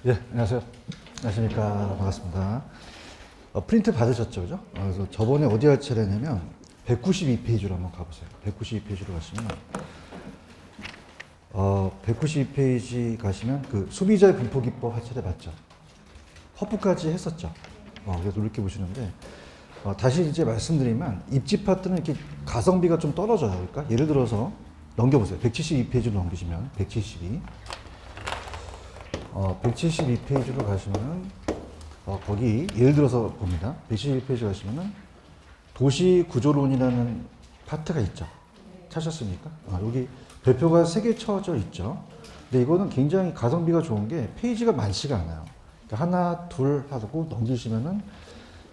예, 안녕하세요. 안녕하십니까. 반갑습니다. 프린트 받으셨죠, 그죠? 그래서 저번에 어디 할 차례냐면 192페이지로 한번 가보세요. 192페이지로 가시면 192페이지 가시면 그 소비자의 분포기법 할 차례 맞죠? 허브까지 했었죠. 그래서 이렇게 보시는데 다시 이제 말씀드리면 입지 파트는 이렇게 가성비가 좀 떨어져요. 그러니까 예를 들어서 넘겨보세요. 172페이지로 넘기시면 172페이지로 가시면은 거기 예를 들어서 봅니다. 172페이지 가시면은 도시 구조론이라는 파트가 있죠. 찾으셨습니까? 여기 별표가 3개 쳐져 있죠. 근데 이거는 굉장히 가성비가 좋은 게 페이지가 많지가 않아요. 그러니까 하나, 둘 하고 넘기시면은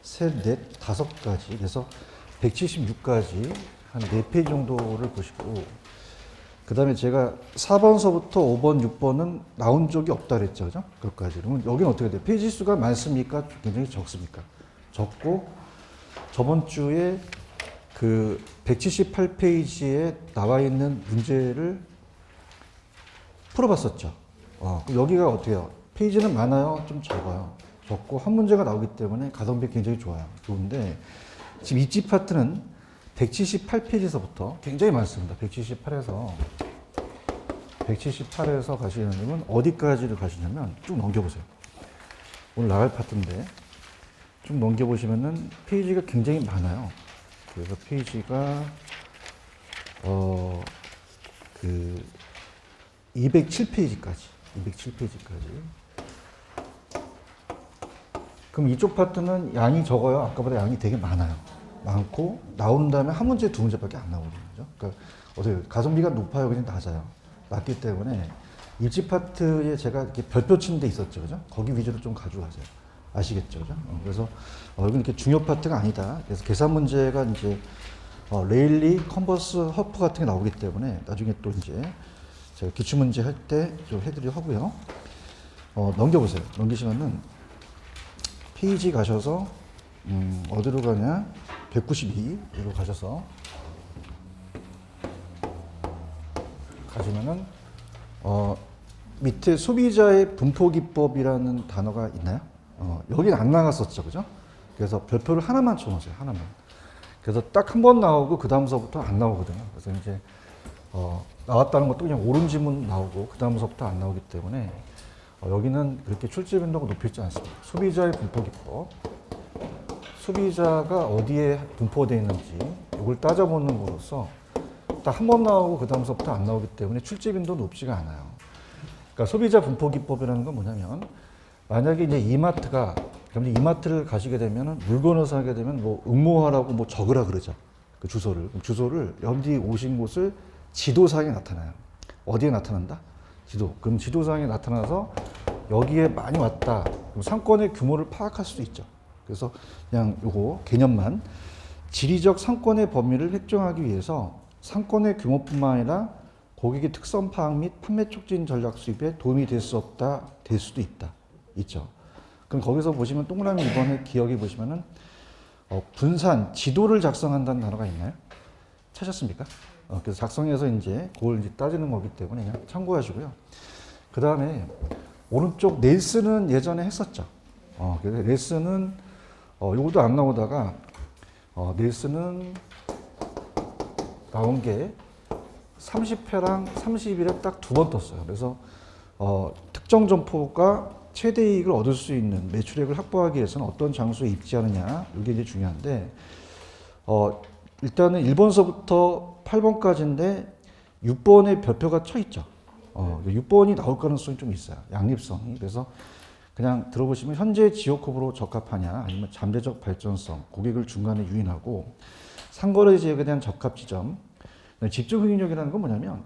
셋, 넷, 5가지. 그래서 176까지 한 4페이지 정도를 보시고, 그 다음에 제가 4번서부터 5번, 6번은 나온 적이 없다 그랬죠. 그죠? 그것까지. 그러면 여기는 어떻게 돼요? 페이지 수가 많습니까? 굉장히 적습니까? 적고, 저번 주에 그 178페이지에 나와 있는 문제를 풀어봤었죠. 그럼 여기가 어떻게 해요? 페이지는 많아요? 좀 적어요. 적고, 한 문제가 나오기 때문에 가성비 굉장히 좋아요. 좋은데, 지금 입지 파트는 178페이지에서부터 굉장히 많습니다. 178에서 가시려면 어디까지를 가시냐면 쭉 넘겨보세요. 오늘 나갈 파트인데 쭉 넘겨보시면은 페이지가 굉장히 많아요. 그래서 페이지가 207페이지까지. 그럼 이쪽 파트는 양이 적어요? 아까보다 양이 되게 많아요. 많고 나오는 다음에 한 문제, 두 문제밖에 안 나오거든요. 그러니까 어떻게 가성비가 높아요, 그냥 낮아요. 낮기 때문에 입지 파트에 제가 이렇게 별표 치는 데 있었죠, 그죠? 거기 위주로 좀 가져가세요. 아시겠죠, 그죠? 그래서 여기는 이렇게 중요 파트가 아니다. 그래서 계산 문제가 이제 레일리, 컨버스, 허프 같은 게 나오기 때문에 나중에 또 이제 제가 기출 문제 할 때 좀 해드리려 하고요. 넘겨보세요. 넘기시면은 페이지 가셔서 어디로 가냐? 192로 가셔서 가시면은 밑에 소비자의 분포기법이라는 단어가 있나요? 여기는 안 나갔었죠, 그죠? 그래서 별표를 하나만 쳐놓으세요, 하나만. 그래서 딱 한 번 나오고 그 다음서부터 안 나오거든요. 그래서 이제 나왔다는 것도 그냥 옳은 지문 나오고 그 다음서부터 안 나오기 때문에 여기는 그렇게 출제 빈도가 높지 않습니다. 소비자의 분포기법. 소비자가 어디에 분포되어 있는지 이걸 따져보는 것으로서 딱 한 번 나오고 그 다음서부터 안 나오기 때문에 출제 빈도는 높지가 않아요. 그러니까 소비자 분포기법이라는 건 뭐냐면 만약에 이제 이마트가 그럼 이마트를 가시게 되면 물건을 사게 되면 뭐 응모하라고 뭐 적으라 그러죠. 그 주소를 여기 오신 곳을 지도상에 나타나요. 어디에 나타난다? 지도. 그럼 지도상에 나타나서 여기에 많이 왔다. 그럼 상권의 규모를 파악할 수도 있죠. 그래서 그냥 요거 개념만 지리적 상권의 범위를 획정하기 위해서 상권의 규모뿐만 아니라 고객의 특성 파악 및 판매 촉진 전략 수립에 도움이 될 수 없다, 될 수도 있다, 있죠. 그럼 거기서 보시면 동그라미 2번에 기억해 보시면은 분산 지도를 작성한다는 단어가 있나요? 찾았습니까? 그래서 작성해서 이제 그걸 이제 따지는 거기 때문에 그냥 참고하시고요. 그 다음에 오른쪽 넬스는 예전에 했었죠. 그래서 넬스는 요것도 안 나오다가 넬스는 나온 게 30회랑 30일에 딱 2번 떴어요. 그래서 특정 점포가 최대 이익을 얻을 수 있는 매출액을 확보하기 위해서는 어떤 장소에 입지하느냐 이게 이제 중요한데 일단은 1번서부터 8번까지인데 6번에 별표가 쳐 있죠. 6번이 나올 가능성이 좀 있어요. 양립성이. 그래서 그냥 들어보시면 현재 지역호흡으로 적합하냐 아니면 잠재적 발전성, 고객을 중간에 유인하고 상거래 지역에 대한 적합 지점. 집중 흥행력이라는 건 뭐냐면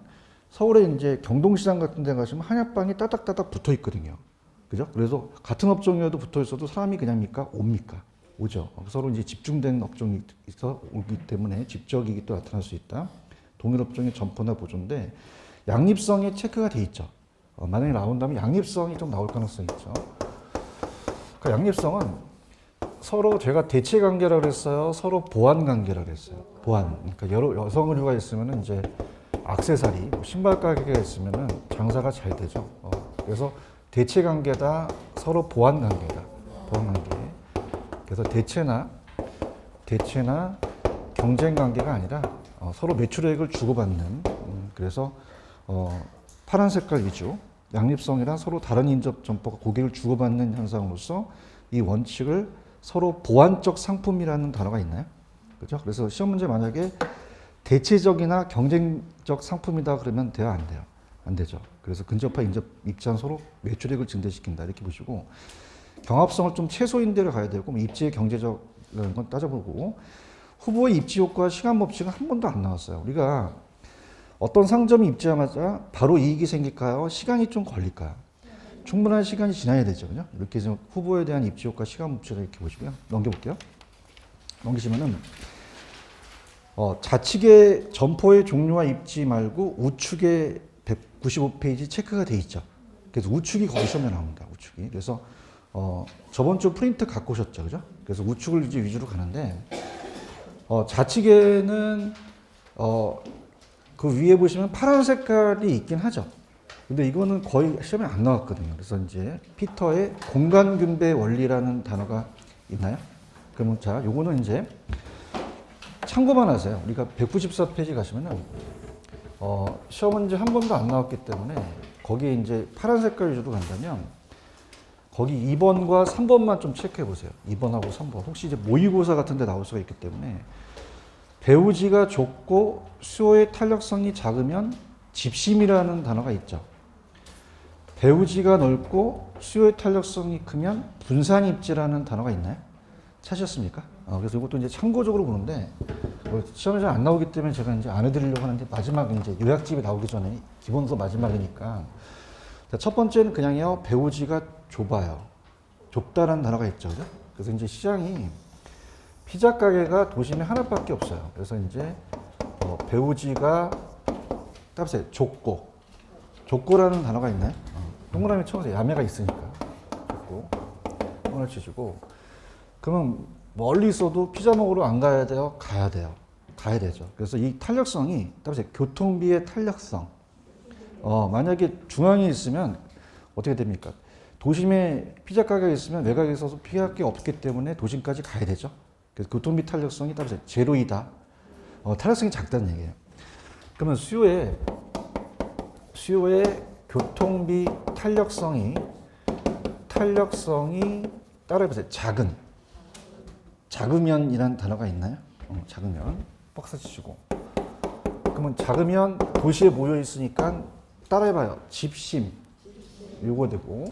서울에 이제 경동시장 같은 데 가시면 한약방이 따닥따닥 붙어 있거든요. 그죠? 그래서 같은 업종이어도 붙어 있어도 사람이 그냥입니까? 옵니까? 오죠. 서로 이제 집중된 업종이 있어 오기 때문에 집적이익이 또 나타날 수 있다. 동일 업종의 점포나 보조인데 양립성이 체크가 돼 있죠. 만약에 나온다면 양립성이 좀 나올 가능성이 있죠. 그 양립성은 서로 제가 대체 관계라고 그랬어요. 서로 보완 관계라고 그랬어요. 보완. 그러니까 여러 여성 의류가 있으면은 이제 액세서리, 신발 가게가 있으면은 장사가 잘 되죠. 그래서 대체 관계다, 서로 보완 관계다. 보완 관계. 그래서 대체나 경쟁 관계가 아니라 서로 매출액을 주고받는 그래서 파란 색깔 위주 양립성이란 서로 다른 인접 점포가 고객을 주고받는 현상으로서 이 원칙을 서로 보완적 상품이라는 단어가 있나요? 그죠? 그래서 시험 문제 만약에 대체적이나 경쟁적 상품이다 그러면 돼요, 안 돼요? 안 되죠. 그래서 근접화, 인접, 입지한 서로 매출액을 증대시킨다 이렇게 보시고 경합성을 좀 최소인대로 가야 되고 입지의 경제적 이런 건 따져보고 후보의 입지 효과 시간 법칙은 한 번도 안 나왔어요. 우리가 어떤 상점이 입지하자마자 바로 이익이 생길까요? 시간이 좀 걸릴까요? 충분한 시간이 지나야 되죠. 그죠? 이렇게 해서 후보에 대한 입지 효과 시간 법칙을 이렇게 보시고요. 넘겨볼게요. 넘기시면은 좌측의 점포의 종류와 입지 말고 우측에 195페이지 체크가 돼 있죠. 그래서 우측이 거의 시험에 나옵니다. 우측이. 그래서 저번 주 프린트 갖고 오셨죠, 그죠? 그래서 우측을 이제 위주로 가는데 좌측에는 그 위에 보시면 파란 색깔이 있긴 하죠. 근데 이거는 거의 시험에 안 나왔거든요. 그래서 이제 피터의 공간분배 원리라는 단어가 있나요? 그러면 자, 요거는 이제 참고만 하세요. 우리가 194페이지 가시면은 시험 문제 한 번도 안 나왔기 때문에 거기에 이제 파란 색깔 위주로 간다면 거기 2번과 3번만 좀 체크해 보세요. 2번하고 3번. 혹시 이제 모의고사 같은 데 나올 수가 있기 때문에 배우지가 좁고 수요의 탄력성이 작으면 집심이라는 단어가 있죠. 배우지가 넓고 수요의 탄력성이 크면 분산입지라는 단어가 있나요? 찾으셨습니까? 그래서 이것도 이제 참고적으로 보는데 시험에 잘 안 나오기 때문에 제가 이제 안 해드리려고 하는데 마지막 이제 요약집이 나오기 전에 기본서 마지막이니까 자, 첫 번째는 그냥요 배우지가 좁아요. 좁다라는 단어가 있죠, 그죠? 그래서 이제 시장이 피자 가게가 도심에 하나밖에 없어요. 그래서 이제 배우지가 따보세요. 좁고라는 단어가 있나요? 동그라미 쳐보세요. 야매가 있으니까 좁고 하나 치시고 그러면 멀리 있어도 피자 먹으러 안 가야 돼요? 가야 돼요. 가야 되죠. 그래서 이 탄력성이 따보세요. 교통비의 탄력성. 만약에 중앙에 있으면 어떻게 됩니까? 도심에 피자 가게가 있으면 외곽에 있어서 피할 게 없기 때문에 도심까지 가야 되죠. 그래서 교통비 탄력성이 따보세요. 제로이다. 탄력성이 작다는 얘기예요. 그러면 수요의 교통비 탄력성이 따라해보세요. 작으면이라는 단어가 있나요? 작으면 박스 치시고 그러면 작으면 도시에 모여 있으니까 따라해봐요. 집심 요거 되고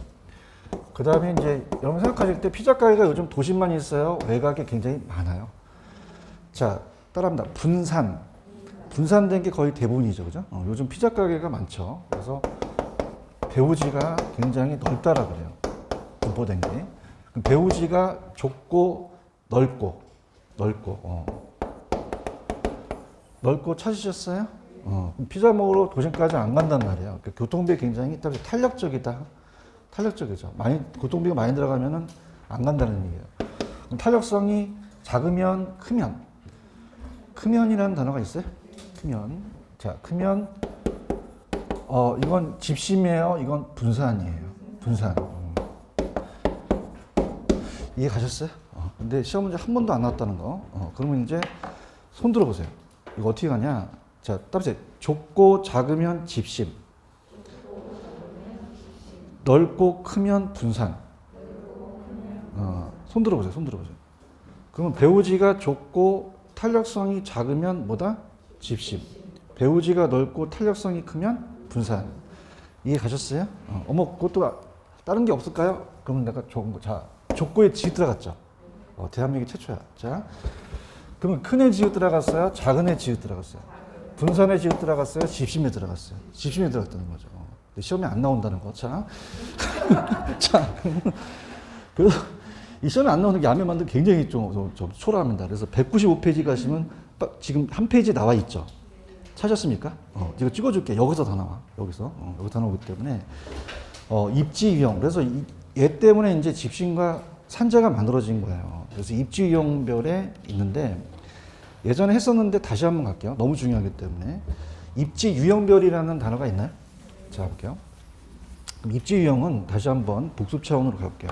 그 다음에 이제 여러분 생각하실 때 피자 가게가 요즘 도심만 있어요? 외곽에 굉장히 많아요. 자 따라합니다. 분산된 게 거의 대부분이죠, 그죠? 요즘 피자 가게가 많죠. 그래서 배우지가 굉장히 넓다라 그래요. 분포된 게. 배우지가 좁고 넓고 찾으셨어요? 피자 먹으러 도심까지 안 간단 말이에요. 그러니까 교통비 굉장히 탄력적이다. 탄력적이죠. 교통비가 많이 들어가면은 안 간다는 얘기예요. 탄력성이 작으면 크면이라는 단어가 있어요. 크면. 자, 크면 이건 집심이에요. 이건 분산이에요. 분산. 이해 가셨어요? 근데 시험 문제 한 번도 안 나왔다는 거. 그러면 이제 손 들어보세요. 이거 어떻게 가냐? 자, 따보세요. 좁고 작으면 집심. 넓고 크면 분산. 손 들어보세요. 그러면 배우지가 좁고 탄력성이 작으면 뭐다? 집심. 배우지가 넓고 탄력성이 크면 분산. 이해 가셨어요? 그것도 다른 게 없을까요? 그러면 내가 좁고에 지읒 들어갔죠. 대한민국 최초야. 자, 그러면 큰 애 지읒 들어갔어요? 작은 애 지읒 들어갔어요? 분산에 지읒 들어갔어요? 집심에 들어갔어요? 집심에 들어갔다는 거죠. 시험에 안 나온다는 거. 자, 그래서 이 시험에 안 나오는 게 야매 만들기 굉장히 좀 초라합니다. 그래서 195페이지 가시면 지금 한 페이지 나와 있죠. 찾았습니까? 이거 찍어줄게. 여기서 다 나와. 여기서 다 나오기 때문에 입지 유형. 그래서 얘 때문에 이제 집심과 산재가 만들어진 거예요. 그래서 입지 유형별에 있는데 예전에 했었는데 다시 한번 갈게요. 너무 중요하기 때문에 입지 유형별이라는 단어가 있나요? 자 볼게요. 그럼 입지 유형은 다시 한번 복습 차원으로 가볼게요.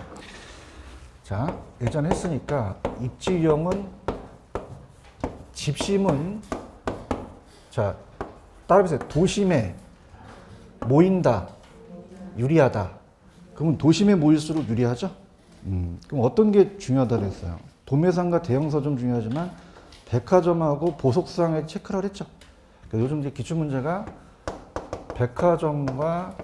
자, 예전에 했으니까 입지 유형은 집심은 자, 따라해보세요. 도심에 모인다, 유리하다. 그러면 도심에 모일수록 유리하죠? 그럼 어떤 게 중요하다고 했어요? 도매상과 대형 서점 중요하지만 백화점하고 보석상에 체크를 했죠. 그러니까 요즘 이제 기출문제가 백화점과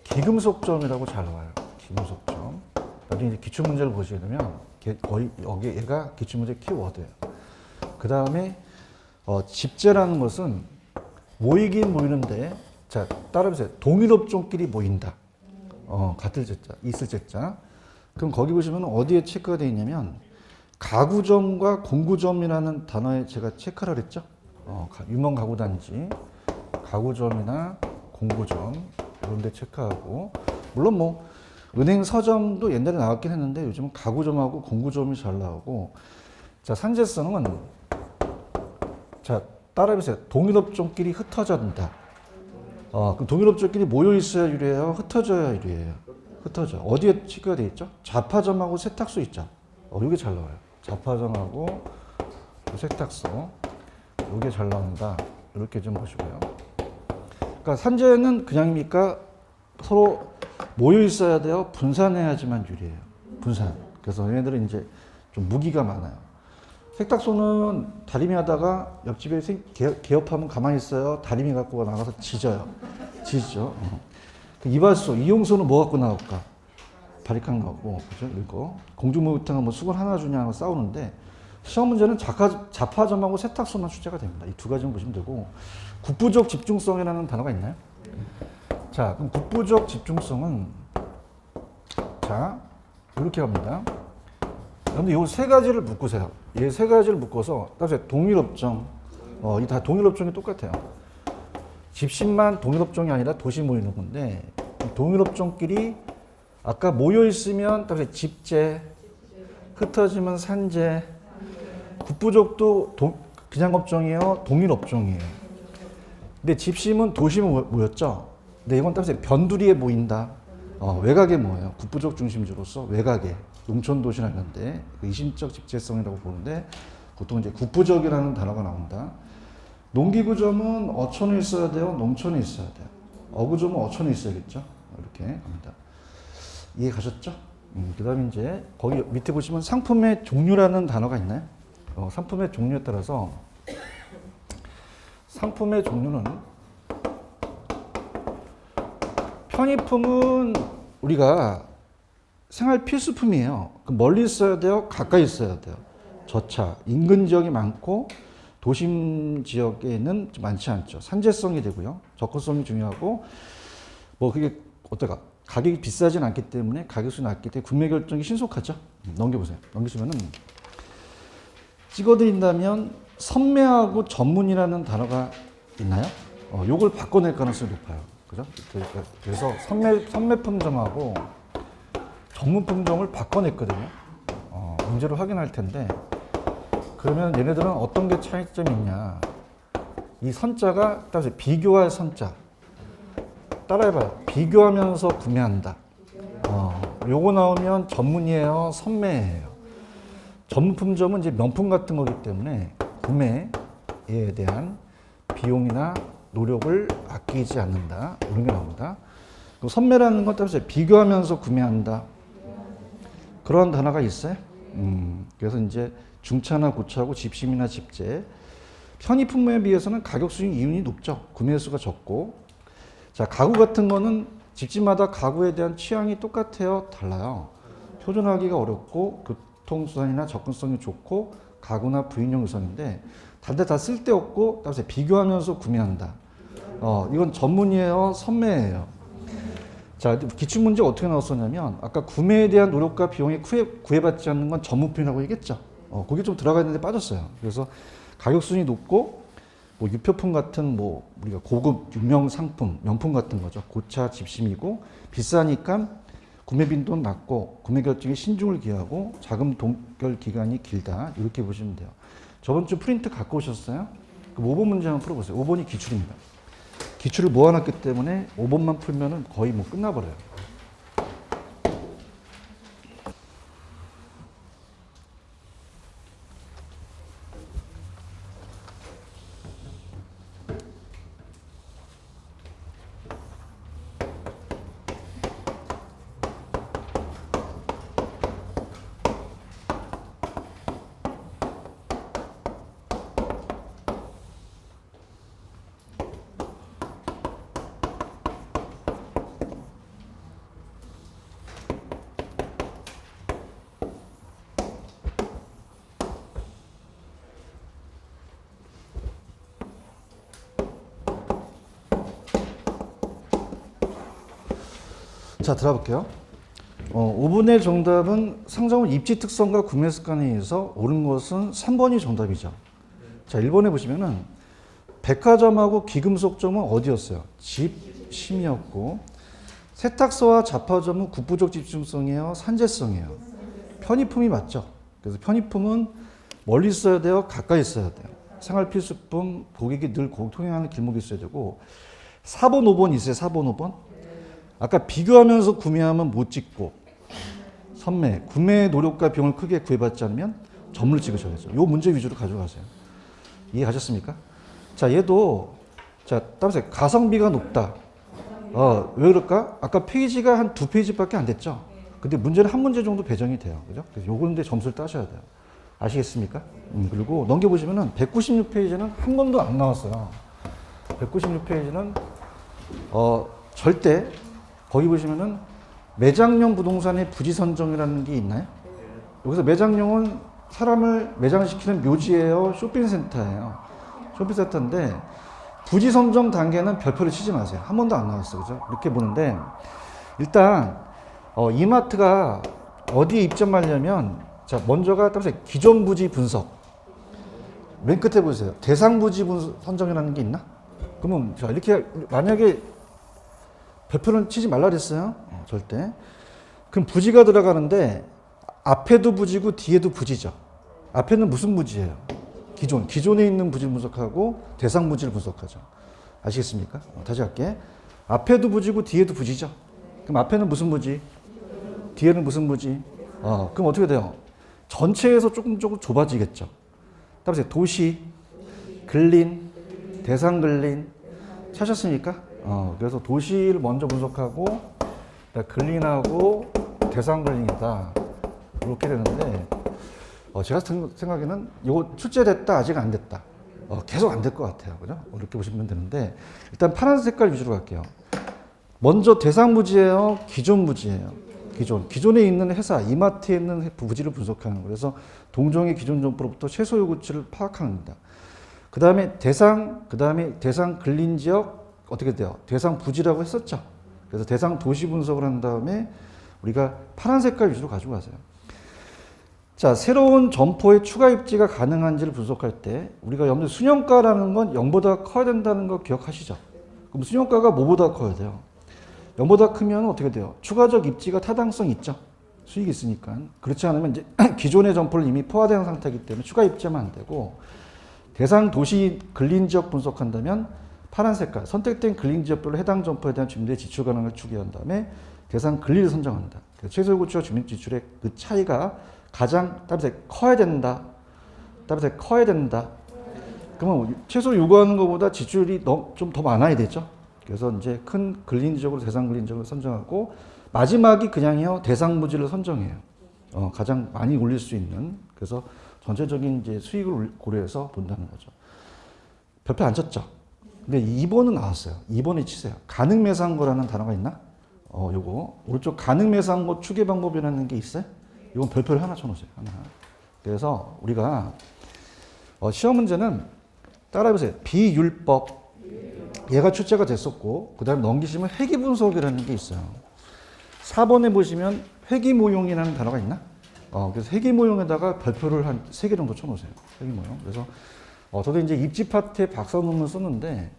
기금속점이라고 잘 나와요. 기금속점. 나중에 이제 기출문제를 보시게 되면 거의 얘가 기출문제 키워드예요. 그 다음에 집재라는 것은 모이긴 모이는데, 자, 따라해보세요. 동일업종끼리 모인다. 같을 제자, 있을 제자. 그럼 거기 보시면 어디에 체크가 되어 있냐면, 가구점과 공구점이라는 단어에 제가 체크를 했죠. 유명 가구단지, 가구점이나 공구점, 이런 데 체크하고, 물론 뭐, 은행 서점도 옛날에 나왔긴 했는데, 요즘은 가구점하고 공구점이 잘 나오고, 자, 산재성은, 자, 따라해보세요. 동일업종끼리 흩어진다. 그럼 동일업종끼리 모여 있어야 유리해요? 흩어져야 유리해요? 흩어져. 어디에 체크가 되어 있죠? 자파점하고 세탁소 있죠? 이게 잘 나와요. 자파점하고 세탁소. 이게 잘 나온다. 이렇게 좀 보시고요. 그러니까 산재는 그냥입니까? 서로 모여 있어야 돼요? 분산해야지만 유리해요. 분산. 그래서 얘네들은 이제 좀 무기가 많아요. 세탁소는 다리미 하다가 옆집에 개업하면 가만히 있어요. 다리미 갖고 나가서 지져요. 지죠. 이발소, 이용소는 뭐 갖고 나올까? 바리칸 가고, 그죠? 이거. 공중목욕탕은 뭐 수건 하나 주냐 하고 싸우는데, 시험 문제는 자파점하고 세탁소만 출제가 됩니다. 이 두 가지만 보시면 되고, 국부적 집중성이라는 단어가 있나요? 자, 그럼 국부적 집중성은, 자, 이렇게 합니다. 그런데 이 세 가지를 묶으세요. 이 세 가지를 묶어서, 따라서 동일업종, 이 다 동일업종이 똑같아요. 집신만 동일업종이 아니라 도시 모이는 건데, 동일업종끼리 아까 모여있으면, 따라서 집재, 흩어지면 산재, 국부족도 그냥 업종이에요? 동일업종이에요. 근데 집심은 도심에 모였죠? 근데 이건 따라서 변두리에 모인다. 외곽에 모여요. 국부족 중심지로서 외곽에. 농촌도시나 이런 데 이심적 집재성이라고 보는데 보통 이제 국부적이라는 단어가 나온다. 농기구점은 어촌에 있어야 돼요? 농촌에 있어야 돼요? 어구점은 어촌에 있어야겠죠? 이렇게 갑니다. 이해 가셨죠? 그 다음에 이제 거기 밑에 보시면 상품의 종류라는 단어가 있나요? 상품의 종류에 따라서 상품의 종류는 편의품은 우리가 생활 필수품이에요. 멀리 있어야 돼요? 가까이 있어야 돼요? 저차, 인근 지역이 많고 도심 지역에는 많지 않죠. 산재성이 되고요. 접근성이 중요하고 뭐 그게 어떨까? 가격이 비싸진 않기 때문에 가격이 낮기 때문에 구매 결정이 신속하죠. 넘겨보세요. 넘기시면은 찍어드린다면 선매하고 전문이라는 단어가 있나요? 요걸 바꿔낼 가능성이 높아요. 그죠? 그래서 선매품점하고 전문품종을 바꿔냈거든요. 문제를 확인할 텐데 그러면 얘네들은 어떤 게 차이점이 있냐. 이 선자가 따라서 비교할 선자. 따라해봐요. 비교하면서 구매한다. 요거 나오면 전문이에요? 선매예요? 전문품종은 이제 명품 같은 거기 때문에 구매에 대한 비용이나 노력을 아끼지 않는다. 이런 게 나옵니다. 선매라는 건 따라서 비교하면서 구매한다. 그런 단어가 있어요. 그래서 이제 중차나 고차하고 집심이나 집재. 편의품에 비해서는 가격 수익 이윤이 높죠. 구매 수가 적고. 자, 가구 같은 거는 집집마다 가구에 대한 취향이 똑같아요? 달라요. 표준화하기가 어렵고 교통수단이나 접근성이 좋고 가구나 부인용 의성인데 다들 다 쓸데없고 따라서 비교하면서 구매한다. 이건 전문이에요? 선매예요? 자, 기출문제 어떻게 나왔었냐면 아까 구매에 대한 노력과 비용이 구애받지 않는 건 전문품이라고 얘기했죠. 거기 좀 들어가 있는데 빠졌어요. 그래서 가격 수준이 높고 뭐 유표품 같은 뭐 우리가 고급 유명 상품, 명품 같은 거죠. 고차 집심이고 비싸니까 구매 빈도는 낮고 구매 결정에 신중을 기하고 자금 동결 기간이 길다. 이렇게 보시면 돼요. 저번 주 프린트 갖고 오셨어요? 그럼 5번 문제 한번 풀어보세요. 5번이 기출입니다. 기출을 모아놨기 때문에 5번만 풀면은 거의 뭐 끝나버려요. 자, 들어볼게요. 5분의 정답은 상점은 입지 특성과 구매 습관에 의해서 옳은 것은 3번이 정답이죠. 자, 1번에 보시면은 백화점하고 귀금속점은 어디였어요? 집, 심이었고, 세탁소와 잡화점은 국부적 집중성이에요? 산재성이에요? 편의품이 맞죠. 그래서 편의품은 멀리 있어야 돼요? 가까이 있어야 돼요? 생활필수품, 고객이 늘 통행하는 길목이 있어야 되고, 4번, 5번 있어요? 4번, 5번? 아까 비교하면서 구매하면 못 찍고, 선매, 구매 노력과 비용을 크게 구애받지 않으면 점을 찍으셔야죠. 이 문제 위주로 가져가세요. 이해하셨습니까? 자, 얘도, 자, 따라서 가성비가 높다. 왜 그럴까? 아까 페이지가 한 2페이지밖에 안 됐죠? 근데 문제는 한 문제 정도 배정이 돼요. 그죠? 그래서 요건데 점수를 따셔야 돼요. 아시겠습니까? 그리고 넘겨보시면은 196페이지는 한 번도 안 나왔어요. 196페이지는, 절대, 거기 보시면은 매장용 부동산의 부지 선정이라는 게 있나요? 여기서 매장용은 사람을 매장시키는 묘지예요? 쇼핑센터예요? 쇼핑센터인데 부지 선정 단계는 별표를 치지 마세요. 한 번도 안 나왔어요. 그죠? 이렇게 보는데 일단 이마트가 어디에 입점하려면 자, 먼저가 따라서 기존 부지 분석. 맨 끝에 보세요. 대상 부지 선정이라는 게 있나? 그러면 자, 이렇게 만약에 별표는 치지 말라 그랬어요. 절대. 그럼 부지가 들어가는데 앞에도 부지고 뒤에도 부지죠. 앞에는 무슨 부지예요? 기존에 있는 부지를 분석하고 대상 부지를 분석하죠. 아시겠습니까? 다시 할게. 앞에도 부지고 뒤에도 부지죠. 그럼 앞에는 무슨 부지? 뒤에는 무슨 부지? 그럼 어떻게 돼요? 전체에서 조금 좁아지겠죠. 따라서 도시, 근린, 대상 근린 찾았습니까? 그래서 도시를 먼저 분석하고 근린하고 대상 근린이다. 이렇게 되는데 제가 생각에는 이거 출제됐다 아직 안 됐다. 계속 안 될 것 같아요. 그죠? 이렇게 보시면 되는데 일단 파란 색깔 위주로 갈게요. 먼저 대상 부지예요? 기존 부지예요? 기존에 있는 회사, 이마트에 있는 부지를 분석하는 거예요. 그래서 동종의 기존 점포로부터 최소 요구치를 파악합니다. 그 다음에 대상 근린 지역 어떻게 돼요? 대상 부지라고 했었죠. 그래서 대상 도시 분석을 한 다음에 우리가 파란 색깔 위주로 가지고 가세요. 자, 새로운 점포의 추가 입지가 가능한지를 분석할 때 우리가 염두에 순영가라는 건 0보다 커야 된다는 거 기억하시죠? 그럼 순영가가 뭐보다 커야 돼요? 0보다 크면 어떻게 돼요? 추가적 입지가 타당성 있죠? 수익이 있으니까. 그렇지 않으면 이제 기존의 점포를 이미 포화된 상태이기 때문에 추가 입지하면 안 되고 대상 도시 근린 지역 분석한다면 파란 색깔 선택된 근린 지역별로 해당 점포에 대한 주민들의 지출 가능을 추계한 다음에 대상 근린을 선정한다. 최소 요구치와 주민 지출의 그 차이가 가장 커야 된다. 커야 된다. 그러면 최소 요구하는 것보다 지출이 좀 더 많아야 되죠. 그래서 이제 큰 근린 지역으로 대상 근린 지역을 선정하고 마지막이 그냥요 대상 부지를 선정해요. 가장 많이 올릴 수 있는. 그래서 전체적인 이제 수익을 고려해서 본다는 거죠. 별표 안 쳤죠. 근데 2번은 나왔어요. 2번에 치세요. 가능 매상고라는 단어가 있나? 요거 오른쪽 가능 매상고 추계 방법이라는 게 있어요. 이건 별표를 하나 쳐놓으세요. 하나. 그래서 우리가 시험 문제는 따라해보세요. 비율법. 얘가 출제가 됐었고 그 다음에 넘기시면 회귀분석이라는 게 있어요. 4번에 보시면 회귀모용이라는 단어가 있나? 그래서 회귀모용에다가 별표를 한 3개 정도 쳐놓으세요. 회귀모용. 그래서 저도 이제 입지 파트에 박사 논문 썼는데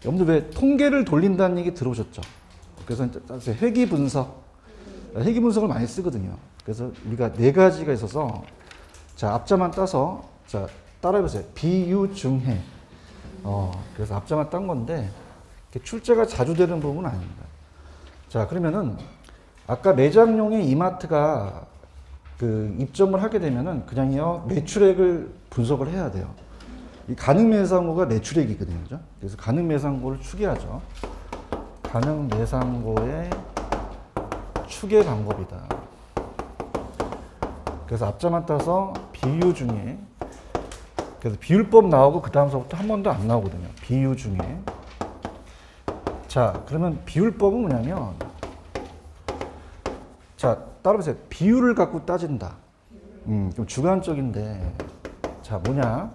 여러분들 왜 통계를 돌린다는 얘기 들어오셨죠? 그래서 회귀분석. 회귀분석을 많이 쓰거든요. 그래서 우리가 4가지가 있어서 자 앞자만 따서 자 따라해보세요. 비유중해. 그래서 앞자만 딴 건데 출제가 자주 되는 부분은 아닙니다. 자, 그러면은 아까 매장용의 이마트가 그 입점을 하게 되면은 그냥요 매출액을 분석을 해야 돼요. 이 가능매상고가 매출액이거든요. 그죠? 그래서 가능매상고를 추계하죠. 가능매상고의 추계 방법이다. 그래서 앞자만 따서 비유 중에, 그래서 비율법 나오고 그 다음서부터 한 번도 안 나오거든요. 비유 중에. 자, 그러면 비율법은 뭐냐면, 자, 따라보세요. 비율을 갖고 따진다. 좀 주관적인데, 자, 뭐냐?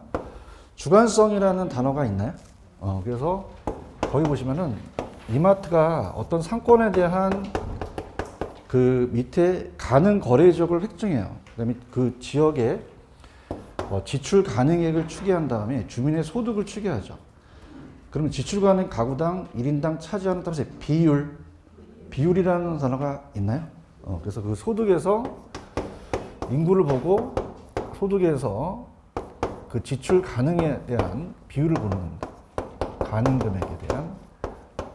주관성이라는 단어가 있나요? 그래서 거기 보시면은 이마트가 어떤 상권에 대한 그 밑에 가능 거래적을 획정해요. 그다음에 그 지역의 지출 가능액을 추계한 다음에 주민의 소득을 추계하죠. 그러면 지출 가능 가구당 1인당 차지하는 따라서 비율이라는 단어가 있나요? 그래서 그 소득에서 인구를 보고 소득에서 그 지출 가능에 대한 비율을 보는 겁니다. 가능 금액에 대한.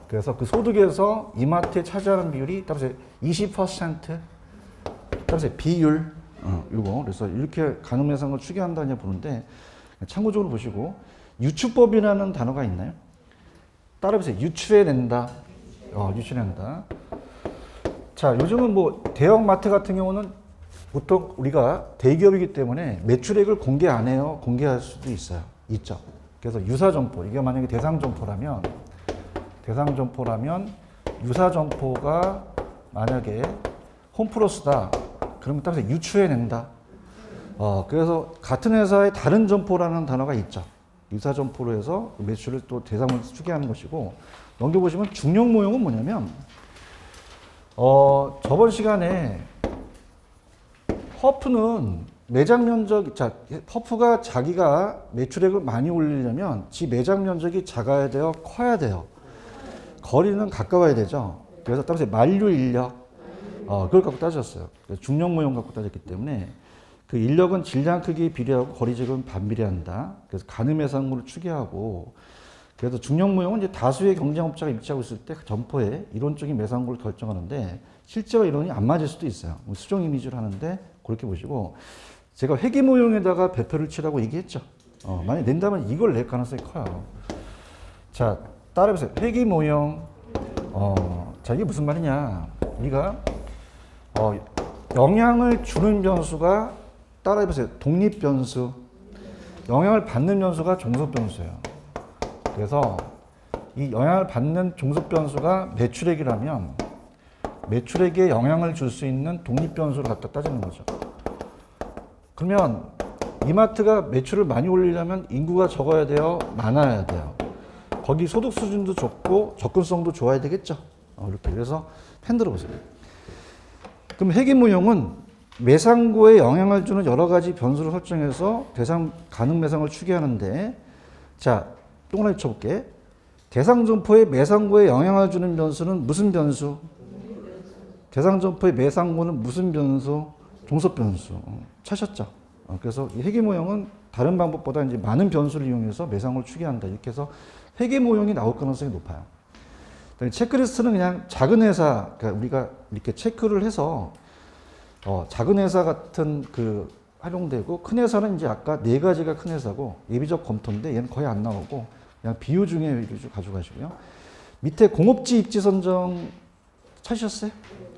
그래서 그 소득에서 이마트에 차지하는 비율이 따라서 20% 따라서 비율 이거 그래서 이렇게 가능매상을 추계한다냐 보는데 참고적으로 보시고 유추법이라는 단어가 있나요? 따라보세요. 유추해낸다. 유추해낸다. 자, 요즘은 뭐 대형마트 같은 경우는 보통 우리가 대기업이기 때문에 매출액을 공개 안 해요. 공개할 수도 있어요. 있죠. 그래서 유사점포, 이게 만약에 대상점포라면 유사점포가 만약에 홈플러스다. 그러면 따라서 유추해낸다. 그래서 같은 회사의 다른 점포라는 단어가 있죠. 유사점포로 해서 매출을 또 대상을 추계하는 것이고, 넘겨보시면 중용모형은 뭐냐면, 저번 시간에 허프는 매장 면적, 자, 허프가 자기가 매출액을 많이 올리려면 지 매장 면적이 작아야 돼요? 커야 돼요? 거리는 가까워야 되죠? 그래서 따라서 만류 인력, 그걸 갖고 따졌어요. 중력 모형 갖고 따졌기 때문에 그 인력은 질량 크기에 비례하고 거리 지역은 반비례한다. 그래서 가늠해상물을 추계하고, 그래서 중력 모형은 이제 다수의 경쟁업자가 입지하고 있을 때 그 점포에 이론적인 매상고를 결정하는데 실제와 이론이 안 맞을 수도 있어요. 수정 이미지를 하는데 그렇게 보시고, 제가 회계 모형에다가 배표를 치라고 얘기했죠. 만약 낸다면 이걸 낼 가능성이 커요. 자, 따라해보세요. 회계 모형. 자, 이게 무슨 말이냐. 우리가 영향을 주는 변수가, 따라해보세요. 독립 변수. 영향을 받는 변수가 종속 변수예요. 그래서 이 영향을 받는 종속 변수가 매출액이라면 매출액에 영향을 줄 수 있는 독립 변수를 갖다 따지는 거죠. 그러면 이마트가 매출을 많이 올리려면 인구가 적어야 돼요? 많아야 돼요? 거기 소득 수준도 좋고 접근성도 좋아야 되겠죠? 이렇게. 그래서 펜 들어보세요. 그럼 회계모형은 매상고에 영향을 주는 여러 가지 변수를 설정해서 대상 가능 매상을 추계하는데, 자, 또 하나 쳐볼게. 대상점포의 매상고에 영향을 주는 변수는 무슨 변수? 대상점포의 매상고는 무슨 변수? 종속 변수. 찾으셨죠? 그래서 이 회계모형은 다른 방법보다 이제 많은 변수를 이용해서 매상고를 추계한다. 이렇게 해서 회계모형이 나올 가능성이 높아요. 체크리스트는 그냥 작은 회사, 그러니까 우리가 이렇게 체크를 해서 작은 회사 같은 그 활용되고, 큰 회사는 이제 아까 네 가지가 큰 회사고 예비적 검토인데 얘는 거의 안 나오고 그냥 비유 중에 위주 가져가시고요. 밑에 공업지 입지 선정 찾으셨어요?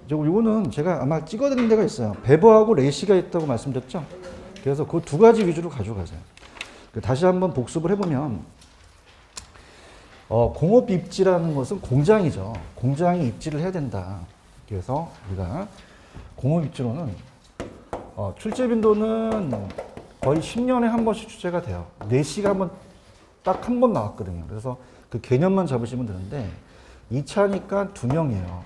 이거는 제가 아마 찍어드린 데가 있어요. 배버하고 레이시가 있다고 말씀드렸죠? 그래서 그 두 가지 위주로 가져가세요. 다시 한번 복습을 해보면, 공업 입지라는 것은 공장이죠. 공장이 입지를 해야 된다. 그래서 우리가 공업 입지로는 출제 빈도는 거의 10년에 한 번씩 출제가 돼요. 내시가 딱 한 번 나왔거든요. 그래서 그 개념만 잡으시면 되는데 2차니까 2명이에요.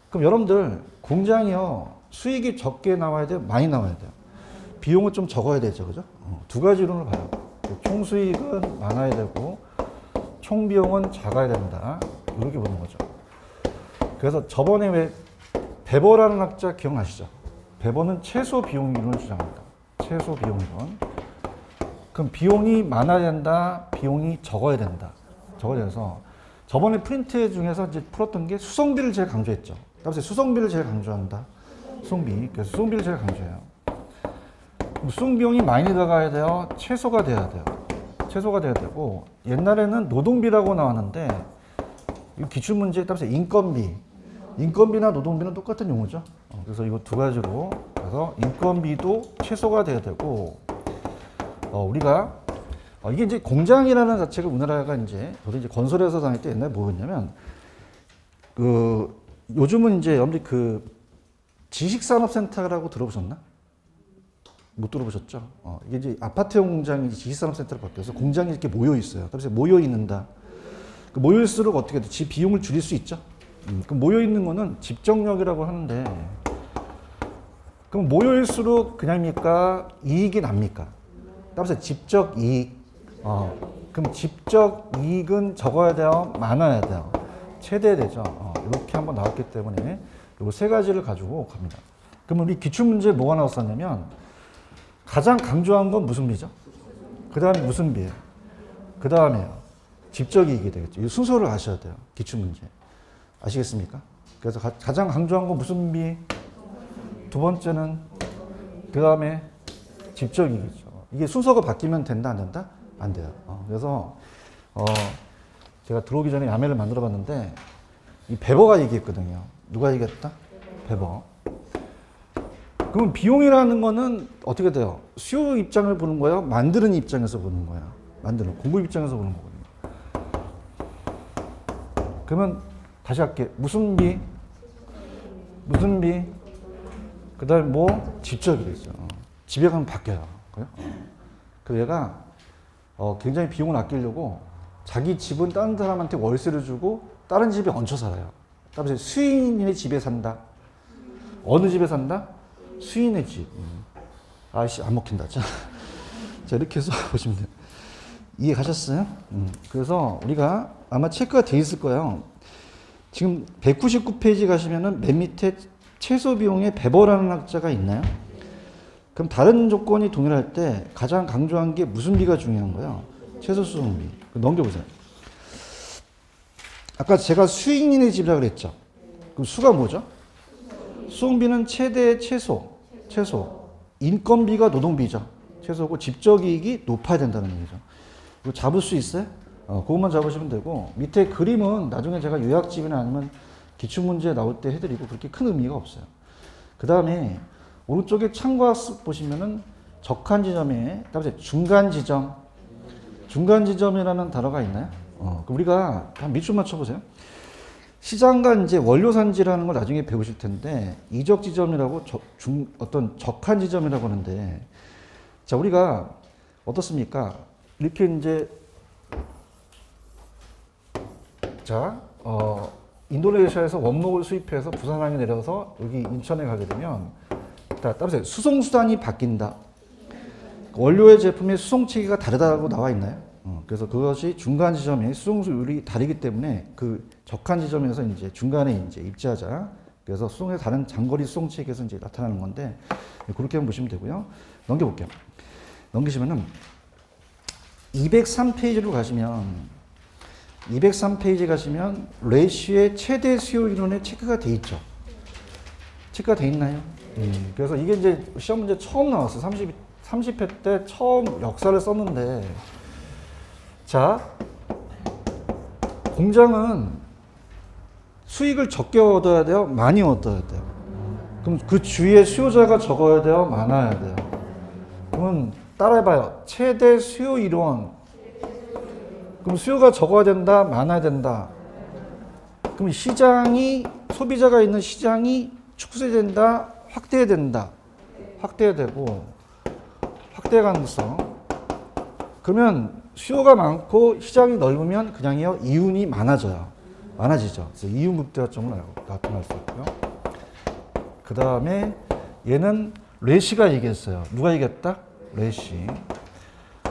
그럼 여러분들 공장이요, 수익이 적게 나와야 돼요? 많이 나와야 돼요? 비용은 좀 적어야 되죠. 그죠? 두 가지 이론을 봐요. 총 수익은 많아야 되고 총 비용은 작아야 된다. 이렇게 보는 거죠. 그래서 저번에 왜 베버라는 학자 기억나시죠? 베버는 최소 비용 이론을 주장합니다. 최소 비용 이론. 그럼 비용이 많아야 된다, 비용이 적어야 된다. 적어야 돼서 저번에 프린트 중에서 이제 풀었던 게 수성비를 제일 강조했죠. 따라서 수성비를 제일 강조한다. 수성비. 그래서 수성비를 제일 강조해요. 수송 비용이 많이 들어가야 돼요. 최소가 돼야 돼요. 최소가 돼야 되고, 옛날에는 노동비라고 나왔는데 이 기출 문제에 따라서 인건비나 노동비는 똑같은 용어죠. 그래서 이거 두 가지로 그래서 인건비도 최소가 돼야 되고, 우리가 이게 이제 공장이라는 자체가 우리나라가 저도 이제 건설회사 다닐 때 옛날에 뭐였냐면 요즘은 이제 여러분들 지식산업센터라고 들어보셨나? 못 들어보셨죠? 이게 이제 아파트형 공장이 지식산업센터로 바뀌어서 공장이 이렇게 모여 있어요. 그래서 모여 있는다. 모여 있을수록 어떻게 돼? 집 비용을 줄일 수 있죠. 그 모여 있는 거는 집정력이라고 하는데, 그럼 모여 있을수록 그냥입니까? 이익이 납니까? 따라서 집적 이익. 그럼 집적 이익은 적어야 돼요? 많아야 돼요? 최대되죠. 이렇게 한번 나왔기 때문에 이 세 가지를 가지고 갑니다. 그럼 우리 기출문제에 뭐가 나왔었냐면 가장 강조한 건 무슨 비죠? 그 다음에 무슨 비예요? 그 다음에요. 집적 이익이 되겠죠. 이 순서를 아셔야 돼요. 기출문제. 아시겠습니까? 그래서 가장 강조한 건 무슨 비? 두 번째는 그 다음에 집적 이익이죠. 이게 순서가 바뀌면 된다, 안 된다? 안 돼요. 그래서 제가 들어오기 전에 야매를 만들어 봤는데 이 베버가 얘기했거든요. 누가 얘기했다? 베버. 그럼 비용이라는 거는 어떻게 돼요? 수요 입장을 보는 거예요? 만드는 입장에서 보는 거예요? 만드는 공급 입장에서 보는 거거든요. 그러면 다시 할게. 무슨 비? 무슨 비? 그 다음에 뭐? 집적이 되죠. 집에 가면 바뀌어요. 그래요? 그래서 얘가 굉장히 비용을 아끼려고 자기 집은 다른 사람한테 월세를 주고 다른 집에 얹혀 살아요. 그래서 수인의 집에 산다. 어느 집에 산다? 수인의 집. 아이씨, 안 먹힌다. 자, 이렇게 해서 보시면 돼요. 이해 가셨어요? 그래서 우리가 아마 체크가 돼 있을 거예요. 지금 199페이지 가시면은 맨 밑에 최소 비용의 베버라는 학자가 있나요? 그럼 다른 조건이 동일할 때 가장 강조한 게 무슨 비가 중요한 거예요? 최소 수송비. 넘겨보세요. 아까 제가 수익인의 집이라고 그랬죠? 그럼 수가 뭐죠? 수송비는 최대 최소. 인건비가 노동비죠. 최소고 집적 이익이 높아야 된다는 얘기죠. 이거 잡을 수 있어요? 그것만 잡으시면 되고, 밑에 그림은 나중에 제가 요약집이나 아니면 기출문제 나올 때 해드리고 그렇게 큰 의미가 없어요. 그 다음에 오른쪽에 참고학습 보시면은 적한 지점에 따라서 중간 지점이라는 단어가 있나요? 그럼 우리가 한 밑줄 맞춰보세요. 시장과 이제 원료산지라는 걸 나중에 배우실 텐데, 이적 지점이라고 어떤 적한 지점이라고 하는데, 자, 우리가 어떻습니까? 이렇게 이제, 자, 인도네시아에서 원목을 수입해서 부산항에 내려서 여기 인천에 가게 되면, 따라서 수송수단이 바뀐다. 원료의 제품의 수송체계가 다르다고 나와 있나요? 그래서 그것이 중간 지점의 수송률이 다르기 때문에 그 적한 지점에서 이제 중간에 이제 입지하자. 그래서 수송의 다른 장거리 수송체계에서 이제 나타나는 건데, 그렇게 한번 보시면 되고요. 넘겨볼게요. 넘기시면은 203페이지로 가시면, 203페이지 가시면 레시오의 최대 수요 이론에 체크가 돼 있죠. 체크가 돼 있나요? 그래서 이게 이제 시험 문제 처음 나왔어요. 30회 때 처음 역사를 썼는데, 자, 공장은 수익을 적게 얻어야 돼요? 많이 얻어야 돼요? 그럼 그 주위에 수요자가 적어야 돼요? 많아야 돼요? 그러면 따라해봐요. 최대 수요 이론. 그럼 수요가 적어야 된다? 많아야 된다? 그럼 시장이, 소비자가 있는 시장이 축소된다? 확대해야 된다? 확대해야 되고, 확대 가능성. 그러면 수요가 많고 시장이 넓으면 그냥요 이윤이 많아지죠. 그래서 이윤극대화점으로 나타날 수 있고요. 그 다음에 얘는 레시가 얘기했어요. 누가 얘기했다? 레시.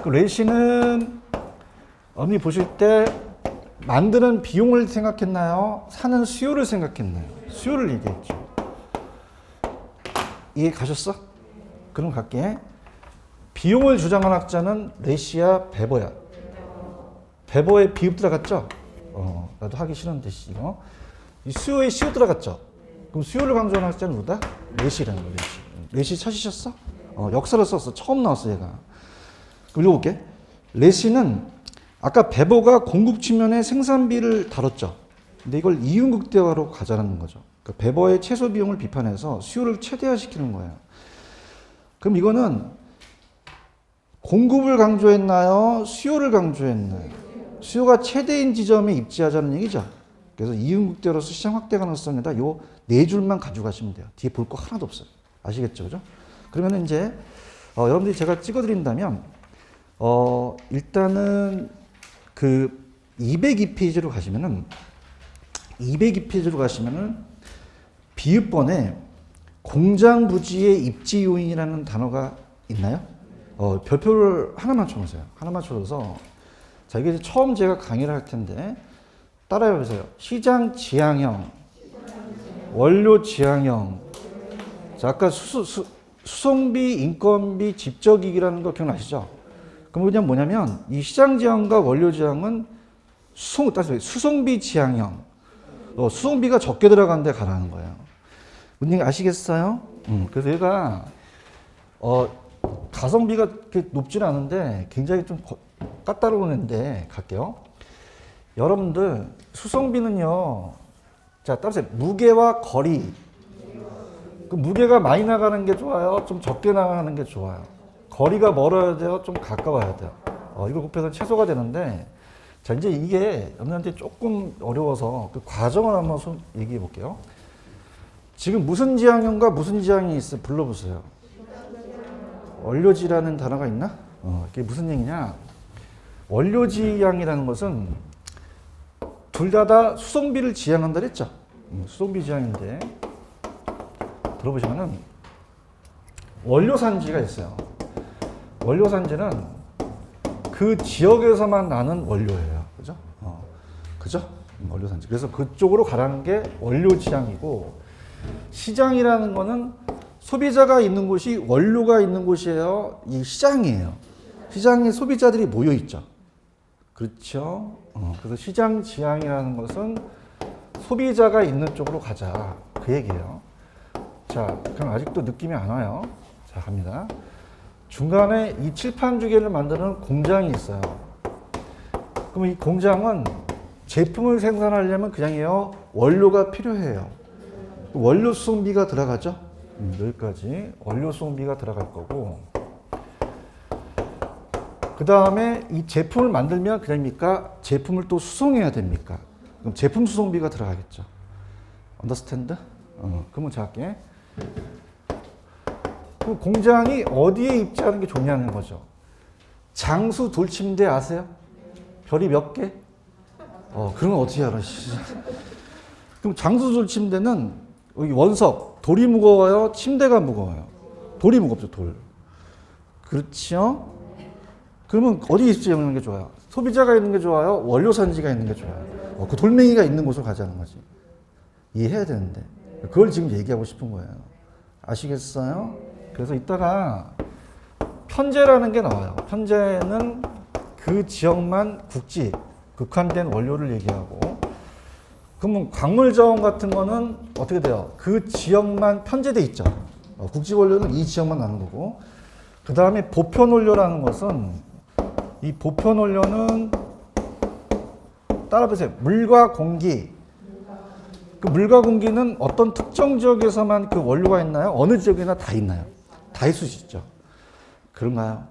그 레시는 어머니 보실 때 만드는 비용을 생각했나요? 사는 수요를 생각했나요? 수요를 얘기했죠. 이해 가셨어? 그럼 갈게. 비용을 주장한 학자는 레시야, 베버야. 베버의 비읍 들어갔죠? 나도 하기 싫은데 이거. 이 수요에 시오 들어갔죠. 그럼 수요를 강조하는 학자는 누구다? 레시라는 거예요. 레시 찾으셨어? 역사를 썼어. 처음 나왔어 얘가. 그럼 읽어볼게. 레시는 아까 베버가 공급 측면의 생산비를 다뤘죠. 근데 이걸 이윤극대화로 가자는 거죠. 그러니까 베버의 최소 비용을 비판해서 수요를 최대화시키는 거예요. 그럼 이거는 공급을 강조했나요? 수요를 강조했나요? 수요가 최대인 지점에 입지하자는 얘기죠. 그래서 이윤극대로서 시장 확대 가능성에다 요 네 줄만 가져가시면 돼요. 뒤에 볼 거 하나도 없어요. 아시겠죠? 그죠? 그러면 이제 여러분들이 제가 찍어드린다면 일단은 그 202페이지로 가시면은 비읍번에 공장 부지의 입지 요인이라는 단어가 있나요? 별표를 하나만 쳐보세요. 하나만 쳐줘서 자 이게 처음 제가 강의를 할 텐데 따라해 보세요. 시장 지향형, 원료 지향형. 자 아까 수송비, 인건비, 집적이익이라는 거 기억나시죠? 그럼 그냥 뭐냐면 이 시장 지향과 원료 지향은 수송비 지향형. 수송비가 적게 들어간 데 가라는 거예요. 뭔지 아시겠어요? 그래서 얘가 가성비가 그렇게 높지는 않은데 굉장히 좀 까다로운 애인데 갈게요. 여러분들 수송비는요. 자 따라서 무게와 거리. 그 무게가 많이 나가는 게 좋아요? 좀 적게 나가는 게 좋아요? 거리가 멀어야 돼요? 좀 가까워야 돼요? 이걸 곱해서 최소가 되는데 자 이제 이게 여러분한테 조금 어려워서 그 과정을 한번 얘기해 볼게요. 지금 무슨 지향형과 무슨 지향이 있어요? 불러보세요. 원료지라는 단어가 있나? 이게 무슨 얘기냐? 원료지향이라는 것은 둘 다 수송비를 지향한다 그랬죠? 수송비 지향인데 들어보시면은 원료산지가 있어요. 원료산지는 그 지역에서만 나는 원료예요. 그죠? 그죠? 원료산지. 그래서 그쪽으로 가라는 게 원료지향이고 시장이라는 거는 소비자가 있는 곳이 원료가 있는 곳이에요. 이 시장이에요. 시장에 소비자들이 모여 있죠. 그렇죠? 그래서 시장 지향이라는 것은 소비자가 있는 쪽으로 가자. 그 얘기예요. 자, 그럼 아직도 느낌이 안 와요. 자, 갑니다. 중간에 이 칠판 주개를 만드는 공장이 있어요. 그럼 이 공장은 제품을 생산하려면 그냥요 원료가 필요해요. 원료 수송비가 들어가죠. 여기까지 원료 수송비가 들어갈 거고 그 다음에 이 제품을 만들면 그냥입니까? 제품을 또 수송해야 됩니까? 그럼 제품 수송비가 들어가겠죠. 언더스탠드? 그러면 자 할게. 그 공장이 어디에 입지하는 게 좋냐는 거죠. 장수 돌침대 아세요? 별이 몇 개? 그런 거 어떻게 알아? 그럼 장수 돌침대는 여기 원석, 돌이 무거워요? 침대가 무거워요? 돌이 무겁죠, 돌. 그렇죠? 그러면 어디 입지하는 게 좋아요? 소비자가 있는 게 좋아요? 원료산지가 있는 게 좋아요? 그 돌멩이가 있는 곳으로 가자는 거지. 이해해야 되는데. 그걸 지금 얘기하고 싶은 거예요. 아시겠어요? 그래서 이따가 편제라는 게 나와요. 편제는 그 지역만 국한된 원료를 얘기하고 그러면 광물자원 같은 거는 어떻게 돼요? 그 지역만 편제돼 있죠. 국지 원료는 이 지역만 나는 거고 그 다음에 보편 원료라는 것은 이 보편 원료는 따라 보세요. 물과 공기. 그 물과 공기는 어떤 특정 지역에서만 그 원료가 있나요? 어느 지역이나 다 있나요? 다 있을 수 있죠. 그런가요?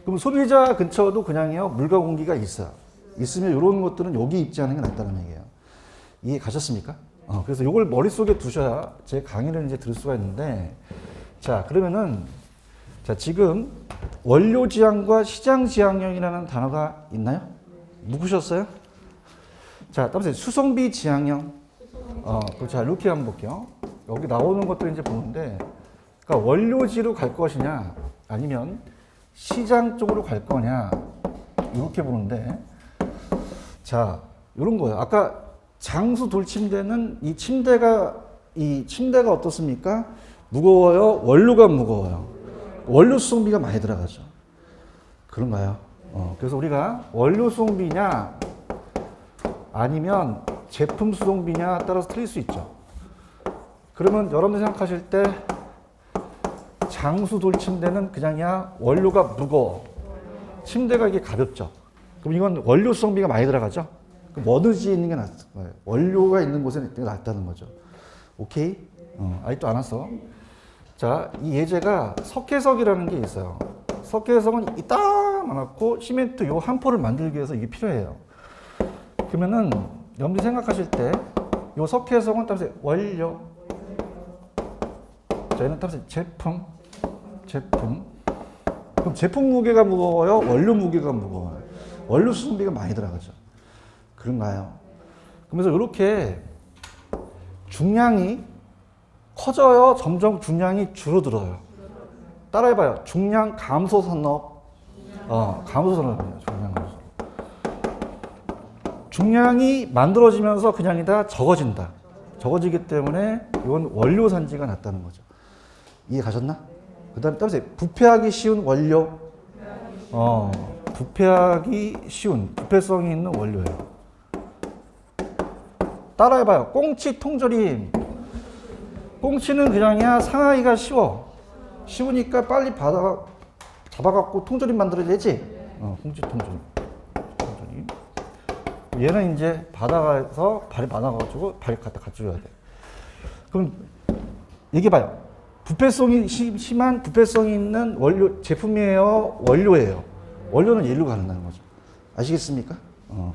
그럼 소비자 근처도 그냥요 물과 공기가 있어요. 있으면 이런 것들은 여기 입지하는 게 낫다는 얘기예요. 이해 가셨습니까? 그래서 이걸 머릿속에 두셔야 제 강의를 이제 들을 수가 있는데 자 그러면은 자 지금 원료 지향과 시장 지향형이라는 단어가 있나요? 묵으셨어요? 자, 따라서 수송비 지향형. 자, 이렇게 한번 볼게요. 여기 나오는 것들 이제 보는데, 그러니까 원료지로 갈 것이냐, 아니면 시장 쪽으로 갈 거냐, 이렇게 보는데, 자, 이런 거예요. 아까 장수 돌침대는 이 침대가 어떻습니까? 무거워요? 원료가 무거워요? 원료 수송비가 많이 들어가죠. 그런가요? 그래서 우리가 원료 수송비냐, 아니면 제품 수송비냐 따라서 틀릴 수 있죠. 그러면 여러분들 생각하실 때 장수 돌 침대는 그냥이야 원료가 무거워. 침대가 이게 가볍죠. 그럼 이건 원료 수송비가 많이 들어가죠. 그럼 워드지에 있는 게 낫어요. 원료가 있는 곳에 있는 게 낫다는 거죠. 오케이? 아직도 안 왔어. 자, 이 예제가 석회석이라는 게 있어요. 석회석은 이따만하고 시멘트 요 한 포를 만들기 위해서 이게 필요해요. 그러면은 여러분들이 생각하실 때 요 석회석은 따라서 원료, 자, 얘는 따라서 제품. 그럼 제품 무게가 무거워요? 원료 무게가 무거워요? 원료 수송비가 많이 들어가죠. 그런가요? 그러면서 이렇게 중량이 커져요? 점점 중량이 줄어들어요? 따라해봐요. 중량 감소 산업. 감소 산업이에요. 중량 감소. 중량이 만들어지면서 그냥이 다 적어진다. 적어지기 때문에 이건 원료 산지가 낮다는 거죠. 이해 가셨나? 그 다음에 따라서 부패하기 쉬운 원료. 부패하기 쉬운, 부패성이 있는 원료예요. 따라해봐요. 꽁치 통조림. 꽁치는 그냥이야 상하기가 쉬워. 쉬우니까 빨리 잡아갖고 통조림 만들어야 되지. 꽁치 통조림. 얘는 이제 바다가서 발이 많아가지고 발이 갖다 갖춰줘야 돼. 그럼 얘기해봐요. 부패성이 심한 부패성이 있는 원료 제품이에요? 원료예요? 원료는 얘로 가는다는 거죠. 아시겠습니까?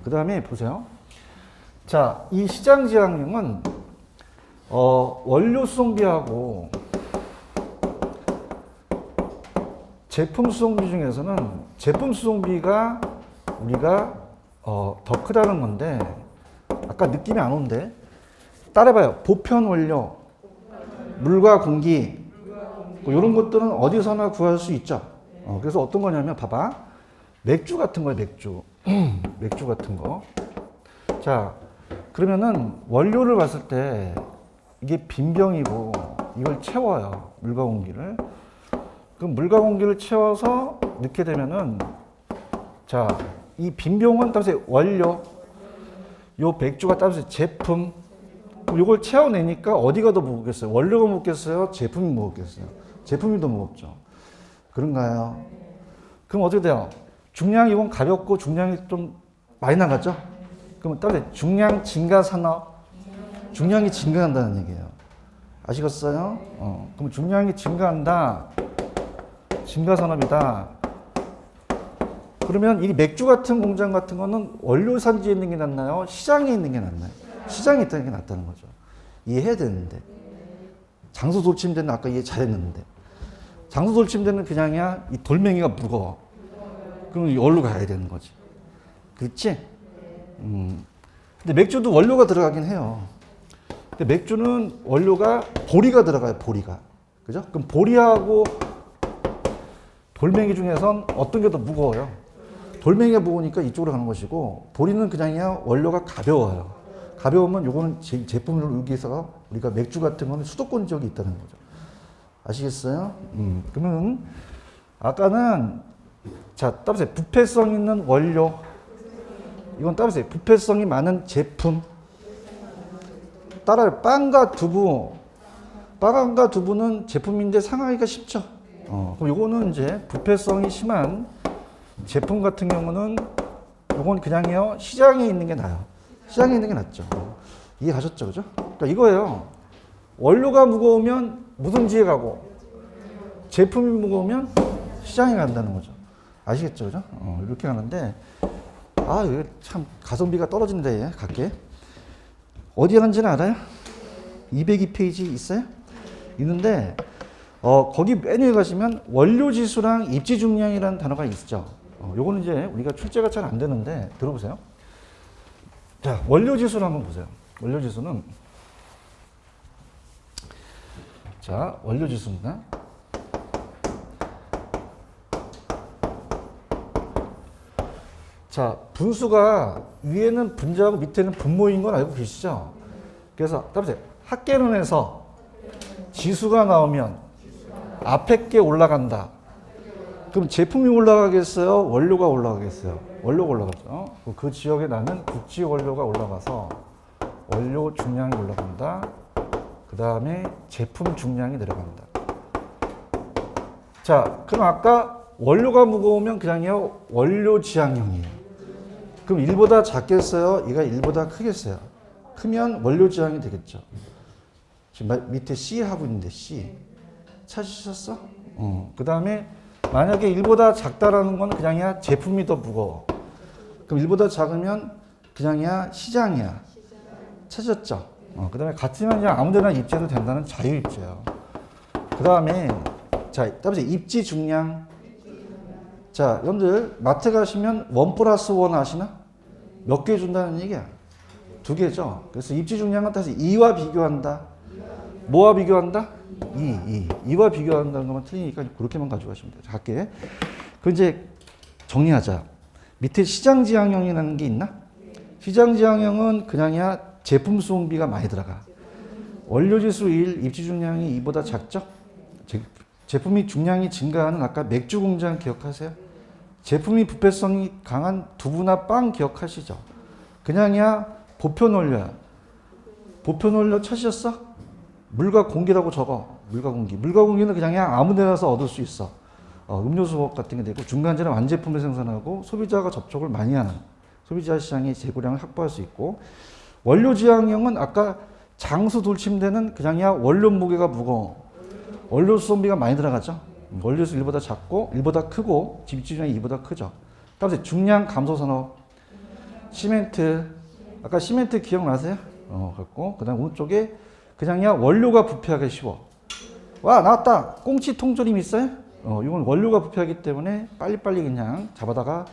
그 다음에 보세요. 자, 이 시장지향령은 원료 수송비하고 제품 수송비 중에서는 제품 수송비가 우리가 더 크다는 건데 아까 느낌이 안 오는데 따라해봐요. 보편 원료, 물과 공기 이런 것들은 어디서나 구할 수 있죠. 그래서 어떤 거냐면 봐봐. 맥주 같은 거예요. 맥주 같은 거. 자, 그러면은 원료를 봤을 때 이게 빈 병이고 이걸 채워요. 물과 공기를. 그럼 물과 공기를 채워서 넣게 되면은 자, 이 빈 병은 따라서 원료, 요 맥주가 따라서 제품. 이걸 채워내니까 어디가 더 무겁겠어요? 원료가 무겁겠어요? 제품이 무겁겠어요? 제품이 더 무겁죠. 그런가요? 그럼 어떻게 돼요? 중량이 이건 가볍고 중량이 좀 많이 나갔죠? 그럼 따라서 중량 증가 산업. 중량이 증가한다는 얘기예요. 아시겠어요? 그럼 중량이 증가한다. 증가 산업이다. 그러면 이 맥주 같은 공장 같은 거는 원료 산지에 있는 게 낫나요? 시장에 있는 게 낫나요? 시장에 있다는 게 낫다는 거죠. 이해해야 되는데. 장수 돌침대는 아까 이해 잘했는데. 장수 돌침대는 그냥이야 이 돌멩이가 무거워. 그럼 여기로 가야 되는 거지. 그렇지? 근데 맥주도 원료가 들어가긴 해요. 근데 맥주는 원료가 보리가 들어가요. 보리가. 그죠? 그럼 보리하고 돌멩이 중에선 어떤 게 더 무거워요? 돌멩이가 무거우니까 이쪽으로 가는 것이고 보리는 그냥이야 원료가 가벼워요. 가벼우면 요거는 제품을 여기서 우리가 맥주 같은 거는 수도권 지역이 있다는 거죠. 아시겠어요? 그러면 아까는 자 따라서 부패성 있는 원료 이건 따라서 부패성이 많은 제품 따라요. 빵과 두부는 제품인데 상하기가 쉽죠. 그럼 요거는 이제 부패성이 심한 제품 같은 경우는 요건 그냥요 시장에 있는 게 나아요. 시장에 있는 게 낫죠. 이해 가셨죠, 그죠? 그러니까 이거예요. 원료가 무거우면 무슨지에 가고 제품이 무거우면 시장에 간다는 거죠. 아시겠죠, 그죠? 이렇게 가는데 이거 참 가성비가 떨어진대. 갈게. 어디 하는지는 알아요? 202페이지 있어요? 있는데 거기 맨 위에 가시면 원료지수랑 입지중량이라는 단어가 있죠. 요거는 이제 우리가 출제가 잘 안 되는데 들어보세요. 자, 원료지수를 한번 보세요. 원료지수는 자, 원료지수입니다. 자, 분수가 위에는 분자하고 밑에는 분모인 건 알고 계시죠? 그래서 따라서 학계론에서 지수가 나오면 앞에 게 올라간다. 그럼 제품이 올라가겠어요? 원료가 올라가겠어요? 원료가 올라가죠. 그 지역에 나는 국지 원료가 올라가서 원료 중량이 올라간다. 그 다음에 제품 중량이 내려간다. 자, 그럼 아까 원료가 무거우면 그냥요 원료 지향형이에요. 그럼 1보다 작겠어요? 얘가 1보다 크겠어요? 크면 원료 지향이 되겠죠. 지금 밑에 C 하고 있는데 C 찾으셨어? 그 다음에 만약에 1보다 작다라는 건 그냥이야 제품이 더 무거워. 그럼 1보다 작으면 그냥이야 시장이야. 찾았죠? 그 다음에 같으면 그냥 아무데나 입재도 된다는 자유입재예요. 그 다음에 자, 다음에 입지 중량. 자, 여러분들 마트 가시면 1+1 아시나? 몇 개 준다는 얘기야? 2개죠. 그래서 입지 중량은 다시 2와 비교한다. 뭐와 비교한다? 2와 비교한다는 것만 틀리니까 그렇게만 가져가시면 돼요. 갈게. 그 이제 정리하자. 밑에 시장지향형이라는 게 있나? 시장지향형은 그냥이야 제품 수송비가 많이 들어가. 원료지수 1, 입지 중량이 2보다 작죠? 제품이 중량이 증가하는 아까 맥주 공장 기억하세요? 제품이 부패성이 강한 두부나 빵 기억하시죠? 그냥이야 보편 원료야. 보편 원료 찾으셨어? 물과 공기라고 적어. 물과 공기. 물과 공기는 그냥이야 아무 데나 가서 얻을 수 있어. 음료수 같은 게 되고 중간재는 완제품을 생산하고 소비자가 접촉을 많이 하는 소비자 시장의 재고량을 확보할 수 있고 원료 지향형은 아까 장수 돌침대는 그냥이야 원료 무게가 무거워. 원료 수송비가 많이 들어가죠. 원료수 1보다 작고 1보다 크고 집지 중량이 2보다 크죠. 다음에 중량 감소 산업. 시멘트. 아까 시멘트 기억나세요? 갖고 그다음 오른쪽에 그냥이야 원료가 부패하기 쉬워. 와 나왔다. 꽁치 통조림 있어요? 이건 원료가 부패하기 때문에 빨리빨리 그냥 잡아다가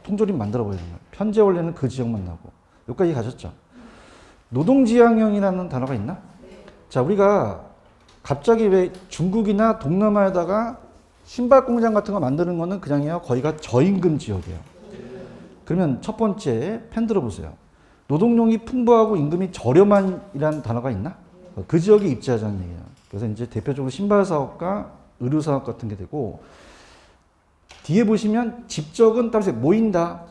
통조림 만들어 버리는 거예요. 편제 원료는 그 지역만 나고. 여기까지 가셨죠? 노동지향형이라는 단어가 있나? 자, 우리가 갑자기 왜 중국이나 동남아에다가 신발 공장 같은 거 만드는 거는 그냥이요 거기가 저임금 지역이에요. 그러면 첫 번째 펜 들어보세요. 노동력이 풍부하고 임금이 저렴한이라는 단어가 있나? 그 지역에 입지하자는 얘기예요. 그래서 이제 대표적으로 신발 사업과 의류 사업 같은 게 되고 뒤에 보시면 집적은 따라서 모인다.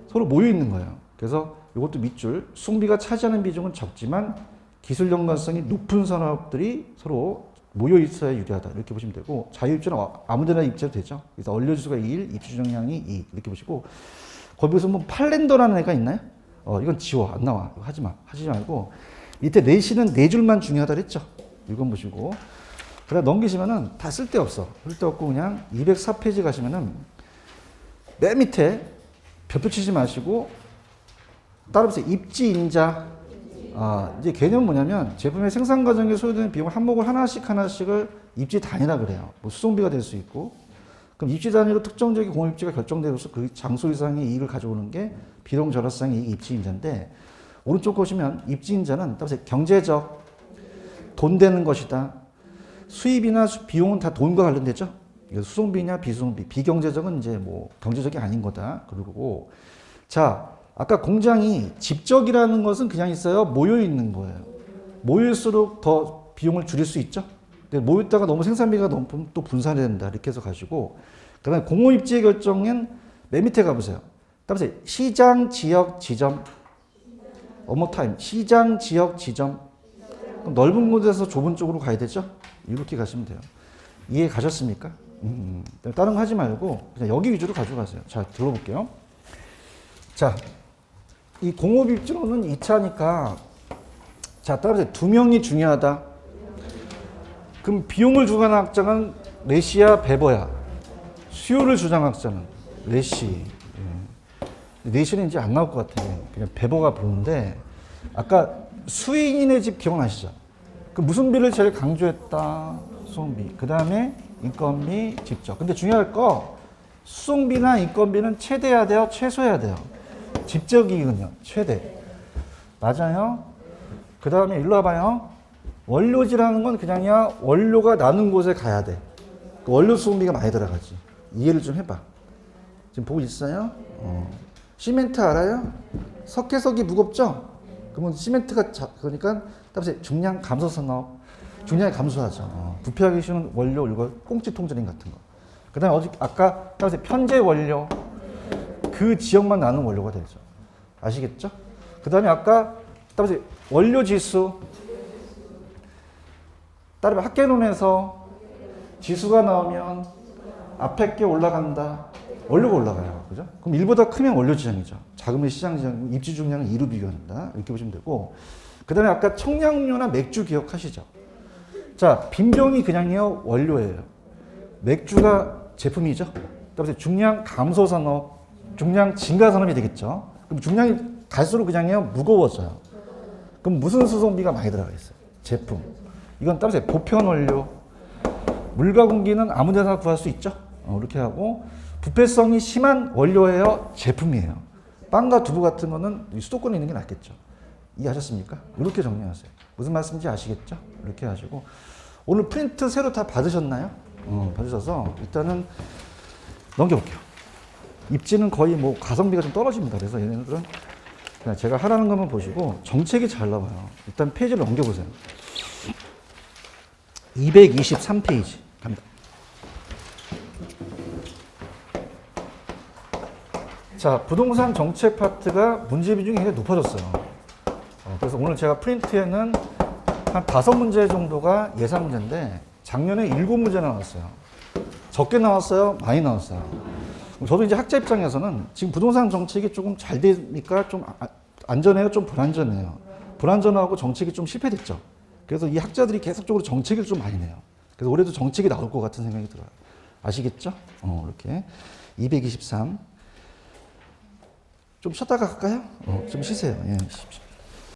서로 모여 있는 거예요. 그래서 이것도 밑줄 수송비가 차지하는 비중은 적지만 기술 연관성이 높은 산업들이 서로 모여 있어야 유리하다. 이렇게 보시면 되고 자유입지는 아무데나 입지해도 되죠. 그래서 원료지수가 1, 입지 중량이 2 이렇게 보시고 거기서 뭐 팔렌더라는 애가 있나요? 이건 지워 안 나와. 하지 마. 하지 말고 밑에 내시는 네 줄만 중요하다 그랬죠. 이건 보시고 그래 넘기시면은 다 쓸데없어. 쓸데없고 그냥 204페이지 가시면은 맨 밑에 별표 치지 마시고 따라보세요. 입지인자. 이제 개념 뭐냐면 제품의 생산 과정에 소요되는 비용 항목을 하나씩을 입지 단위라 그래요. 뭐 수송비가 될 수 있고. 그럼 입지 단위로 특정적인 공입지가 결정되어서 그 장소 이상의 이익을 가져오는 게 비용 절약상의 이익이 입지인자인데 오른쪽 보시면 입지인자는 따라서 경제적 돈 되는 것이다. 수입이나 비용은 다 돈과 관련되죠. 수송비냐 비수송비, 비경제적은 이제 뭐 경제적이 아닌 거다. 그리고 자 아까 공장이 집적이라는 것은 그냥 있어요. 모여 있는 거예요. 모일수록 더 비용을 줄일 수 있죠. 근데 모였다가 너무 생산비가 너무 또 분산이 된다. 이렇게 해서 가지고 그다음에 공모입지의 결정은 맨 밑에 가보세요. 따라서 시장 지역 지점. one time. 시장 지역 지점. 넓은 곳에서 좁은 쪽으로 가야 되죠. 이렇게 가시면 돼요. 이해 가셨습니까? 다른 거 하지 말고 그냥 여기 위주로 가져가세요. 자, 들어볼게요. 자, 이 공업입지로는 2차니까 자, 따라서 2명이 중요하다. 그럼 비용을 주관한 학자는 레시야, 베버야. 수요를 주장한 학자는 레시. 레시는 이제 안 나올 것 같아요. 그냥 베버가 보는데 아까 수인의 집 기억나시죠? 그 무슨 비를 제일 강조했다? 수송비. 그 다음에 인건비, 집적. 근데 중요할 거 수송비나 인건비는 최대해야 돼요? 최소해야 돼요? 집적이익은요? 최대. 맞아요? 그 다음에 일로 와봐요. 원료지라는 건 그냥이야 원료가 나는 곳에 가야 돼. 그 원료 수송비가 많이 들어가지. 이해를 좀 해봐. 지금 보고 있어요? 시멘트 알아요? 석회석이 무겁죠? 그러면 시멘트가 그러니까 따라서 중량 감소 산업. 중량이 감소하죠. 부패하기 쉬운 원료 이거 꽁치 통조림 같은 거. 그다음에 아까 따라서 편제 원료 그 지역만 나는 원료가 되죠. 아시겠죠? 그다음에 아까 따라서 원료 지수. 따라서 학계론에서 지수가 나오면 앞에 게 올라간다. 원료가 올라가요. 그죠? 그럼 1보다 크면 원료 지정이죠. 작으면 시장 지정, 입지 중량을 2로 비교한다. 이렇게 보시면 되고. 그 다음에 아까 청량음료나 맥주 기억하시죠? 자, 빈병이 그냥요 원료예요. 맥주가 제품이죠. 따라서 중량 감소 산업, 중량 증가 산업이 되겠죠. 그럼 중량이 갈수록 그냥요 무거워져요. 그럼 무슨 수송비가 많이 들어가 있어요? 제품. 이건 따라서 보편 원료. 물과 공기는 아무 데나 구할 수 있죠. 이렇게 하고 부패성이 심한 원료예요, 제품이에요. 빵과 두부 같은 거는 수도권에 있는 게 낫겠죠. 이해하셨습니까? 이렇게 정리하세요. 무슨 말씀인지 아시겠죠? 이렇게 하시고 오늘 프린트 새로 다 받으셨나요? 받으셔서 일단은 넘겨볼게요. 입지는 거의 뭐 가성비가 좀 떨어집니다. 그래서 얘네들은 그냥 제가 하라는 것만 보시고 정책이 잘 나와요. 일단 페이지를 넘겨보세요. 223페이지 갑니다. 자, 부동산 정책 파트가 문제 비중이 굉장히 높아졌어요. 그래서 오늘 제가 프린트에는 한 5문제 정도가 예상 문제인데 작년에 7문제 나왔어요. 적게 나왔어요? 많이 나왔어요. 저도 이제 학자 입장에서는 지금 부동산 정책이 조금 잘 되니까 좀 안전해요? 좀 불안전해요? 불안전하고 정책이 좀 실패됐죠. 그래서 이 학자들이 계속적으로 정책을 좀 많이 내요. 그래서 올해도 정책이 나올 것 같은 생각이 들어요. 아시겠죠? 이렇게 223. 좀 쉬었다가 갈까요? 좀 쉬세요. 예, 쉬십시오.